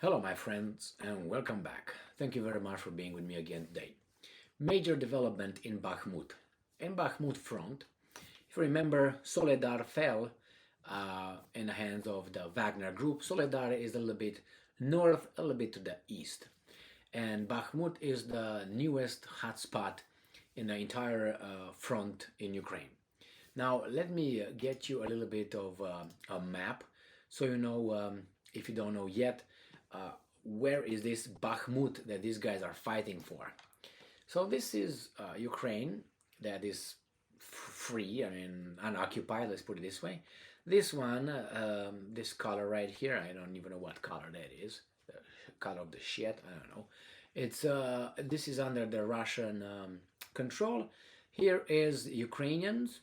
Hello, my friends, and welcome back. Thank you very much for being with me again today. Major development in Bakhmut. In Bakhmut front, if you remember, Soledar fell in the hands of the Wagner group. Soledar is a little bit north, a little bit to the east. And Bakhmut is the newest hotspot in the entire front in Ukraine. Now, let me get you a little bit of a map so you know, if you don't know yet, uh, where is this Bakhmut that these guys are fighting for. So this is Ukraine that is free, I mean unoccupied, let's put it this way. This one, this color right here, I don't even know what color that is. The color of the shit, I don't know. It's this is under the Russian control. Here is Ukrainians.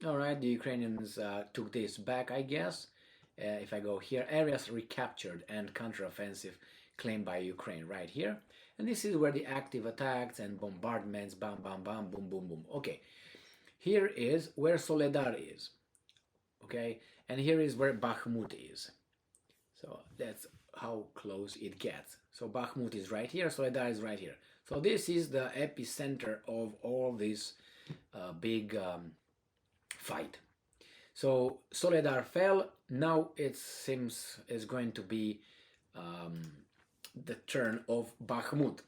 All right, the Ukrainians took this back, I guess. If I go here, areas recaptured and counteroffensive claimed by Ukraine right here. And this is where the active attacks and bombardments, bam, bam, bam, boom, boom, boom. Okay, here is where Soledar is. Okay, and here is where Bakhmut is. So that's how close it gets. So Bakhmut is right here, Soledar is right here. So this is the epicenter of all this big fight. So Soledar fell. Now it seems is going to be the turn of Bakhmut.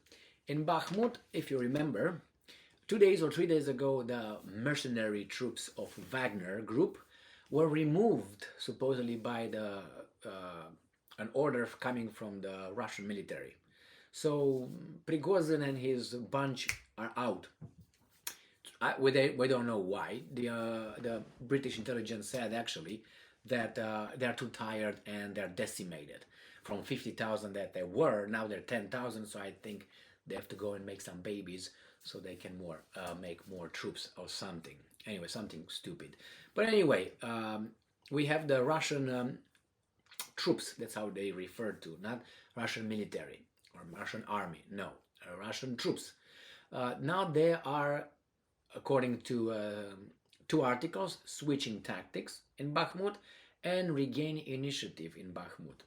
In Bakhmut, if you remember, 2 days or 3 days ago, the mercenary troops of Wagner group were removed supposedly by the an order coming from the Russian military. So Prigozhin and his bunch are out. We don't know why. The British intelligence said actually that they're too tired and they're decimated. From 50,000 that they were, now they're 10,000. So I think they have to go and make some babies so they can make more troops or something. Anyway, something stupid. But anyway, we have the Russian troops. That's how they refer to, not Russian military or Russian army. No, Russian troops. Now they are, according to two articles, switching tactics in Bakhmut and regain initiative in Bakhmut.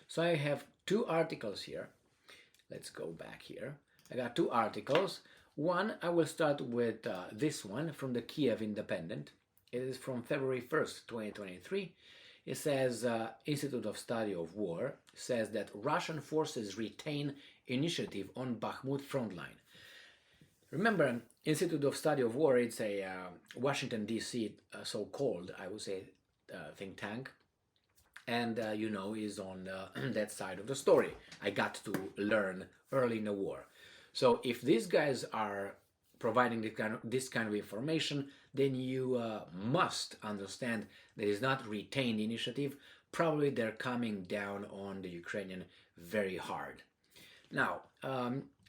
So I have two articles here. Let's go back here. I got two articles. One, I will start with this one from the Kiev Independent. It is from February 1st, 2023. It says, Institute of Study of War says that Russian forces retain initiative on Bakhmut front line. Remember, Institute of Study of War, it's a Washington, D.C. So-called, I would say, think tank. And, is on that side of the story. I got to learn early in the war. So if these guys are providing this kind of information, then you must understand that it's not retained initiative. Probably they're coming down on the Ukrainian very hard. Now,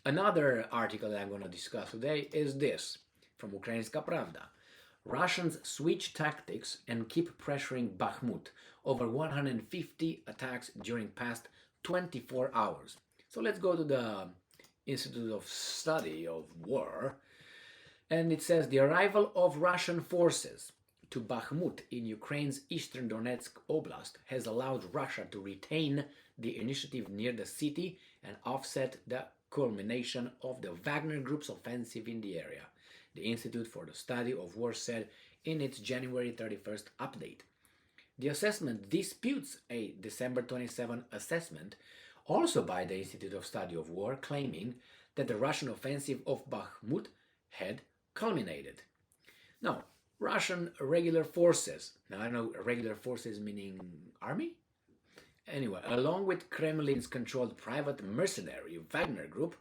another article that I'm going to discuss today is this, from Ukrainska Pravda. Russians switch tactics and keep pressuring Bakhmut. Over 150 attacks during past 24 hours. So let's go to the Institute of Study of War. And it says the arrival of Russian forces to Bakhmut in Ukraine's eastern Donetsk Oblast has allowed Russia to retain the initiative near the city and offset the culmination of the Wagner Group's offensive in the area, the Institute for the Study of War said in its January 31st update. The assessment disputes a December 27 assessment, also by the Institute of Study of War, claiming that the Russian offensive of Bakhmut had culminated. Now, Russian regular forces, now I know regular forces meaning army? Anyway, along with Kremlin's controlled private mercenary Wagner Group,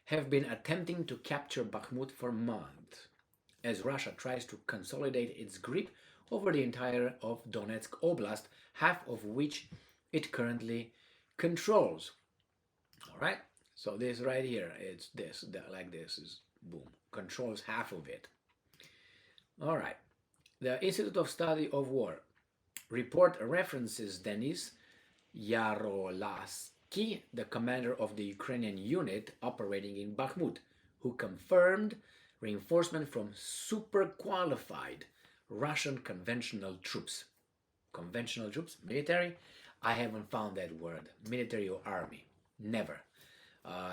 have been attempting to capture Bakhmut for months, as Russia tries to consolidate its grip over the entire of Donetsk Oblast, half of which it currently controls. All right, so this right here, it's this, like this is, boom, controls half of it. All right, the Institute of Study of War report references Denis Yarolaski, the commander of the Ukrainian unit operating in Bakhmut, who confirmed reinforcement from super qualified Russian conventional troops, military, I haven't found that word, military or army. Never.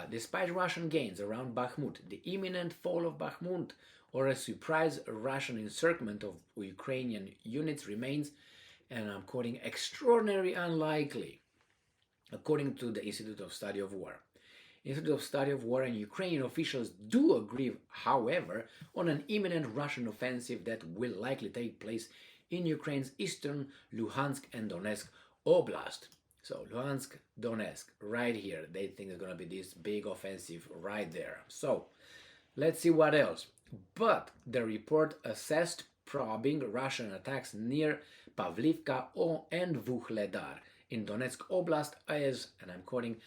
Despite Russian gains around Bakhmut, the imminent fall of Bakhmut or a surprise Russian encirclement of Ukrainian units remains, and I'm quoting, extraordinarily unlikely, according to the Institute of Study of War. Institute of Study of War and Ukrainian officials do agree, however, on an imminent Russian offensive that will likely take place in Ukraine's eastern Luhansk and Donetsk Oblast. So Luhansk, Donetsk, right here. They think it's going to be this big offensive right there. So let's see what else. But the report assessed probing Russian attacks near Pavlivka and Vuhledar in Donetsk Oblast as, and I'm quoting,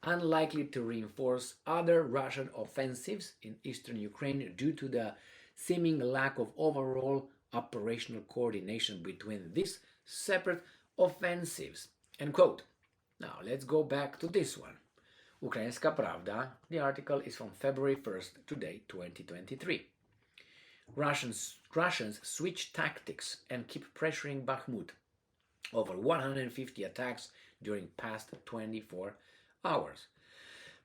unlikely to reinforce other Russian offensives in eastern Ukraine due to the seeming lack of overall operational coordination between these separate offensives. End quote. Now let's go back to this one. Ukrainska Pravda. The article is from February 1st, today, 2023. Russians switch tactics and keep pressuring Bakhmut. Over 150 attacks during past 24 hours.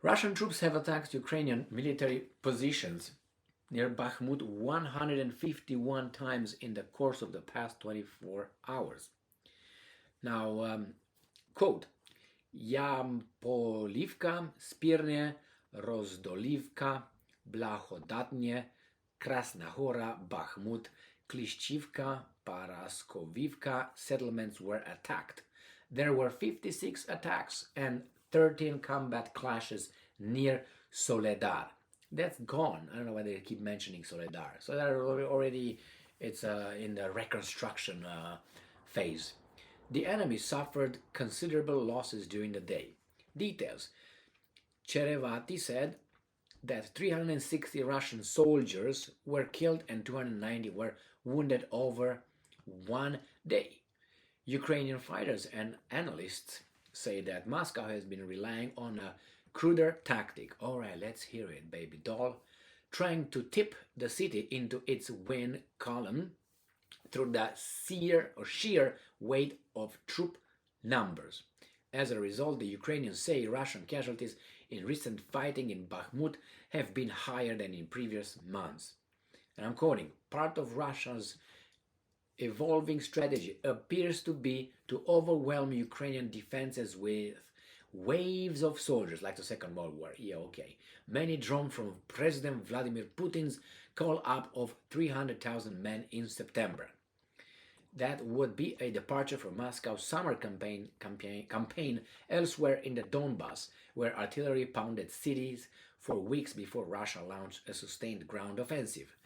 Russian troops have attacked Ukrainian military positions near Bakhmut 151 times in the course of the past 24 hours. Now, quote, Yampolivka, Spirne, Rozdolivka, Blahodatnie, Krasnahora, Bakhmut, Klishchivka, Paraskovivka settlements were attacked. There were 56 attacks and 13 combat clashes near Soledar. That's gone. I don't know why they keep mentioning Soledar. Soledar already, it's in the reconstruction phase. The enemy suffered considerable losses during the day. Details. Cherevati said that 360 Russian soldiers were killed and 290 were wounded over one day. Ukrainian fighters and analysts say that Moscow has been relying on a cruder tactic. All right, let's hear it, baby doll. Trying to tip the city into its win column through the sheer weight of troop numbers. As a result, the Ukrainians say Russian casualties in recent fighting in Bakhmut have been higher than in previous months. And I'm quoting, part of Russia's evolving strategy appears to be to overwhelm Ukrainian defenses with waves of soldiers, like the Second World War. Yeah, okay. Many drawn from President Vladimir Putin's call up of 300,000 men in September. That would be a departure from Moscow's summer campaign elsewhere in the Donbass, where artillery pounded cities for weeks before Russia launched a sustained ground offensive.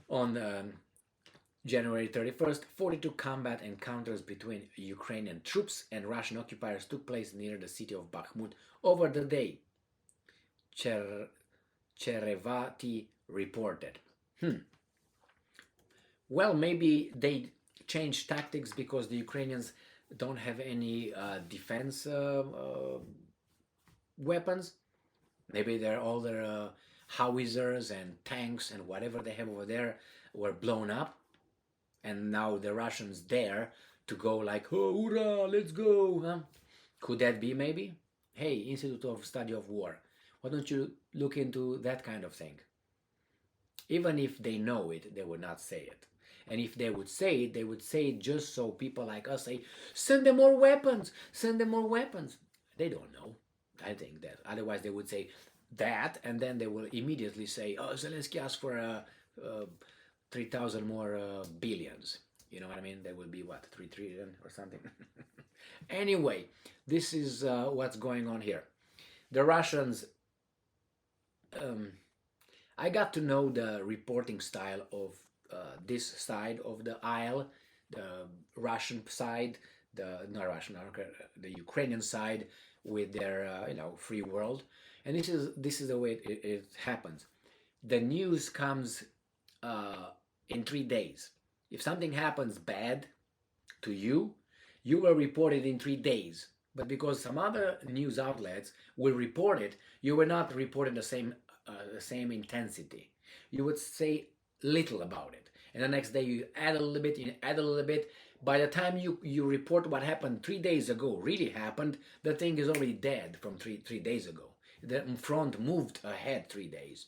On January 31st, 42 combat encounters between Ukrainian troops and Russian occupiers took place near the city of Bakhmut over the day, Cherevati reported. Well, maybe they changed tactics because the Ukrainians don't have any defense weapons. Maybe all their howitzers and tanks and whatever they have over there were blown up. And now the Russians dare to go like, oh, hoorah, let's go. Huh? Could that be maybe? Hey, Institute of Study of War, why don't you look into that kind of thing? Even if they know it, they would not say it. And if they would say it, they would say it just so people like us say, send them more weapons, send them more weapons. They don't know. I think that. Otherwise, they would say that, and then they will immediately say, oh, Zelensky asked for 3,000 more billions. You know what I mean? That would be what, 3 trillion or something? Anyway, this is what's going on here. The Russians, I got to know the reporting style of this side of the aisle, the Russian side, the Ukrainian side with their free world, and this is the way it happens. The news comes in 3 days. If something happens bad to you, you will report it in 3 days. But because some other news outlets will report it, you will not report it the same intensity. You would say little about it, and the next day you add a little bit, By the time you report what happened 3 days ago, really happened, the thing is already dead from three days ago. The front moved ahead 3 days.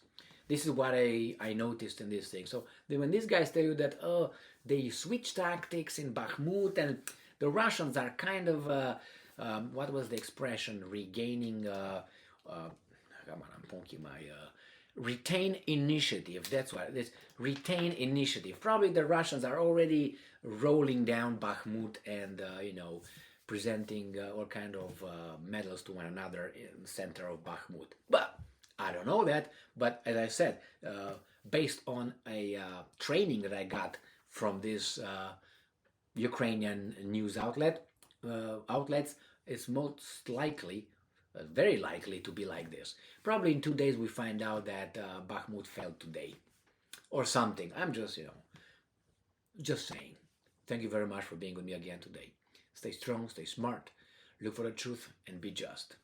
This is what I noticed in this thing. So when these guys tell you that, oh, they switch tactics in Bakhmut and the Russians are kind of, what was the expression, regaining, come on, I'm poking my, retain initiative. That's what it is, retain initiative. Probably the Russians are already rolling down Bakhmut and, presenting all kind of medals to one another in the center of Bakhmut. But I don't know that, but as I said, based on a training that I got from this Ukrainian news outlets, it's most likely, very likely to be like this. Probably in 2 days we find out that Bakhmut fell today or something. I'm just saying. Thank you very much for being with me again today. Stay strong, stay smart, look for the truth, and be just.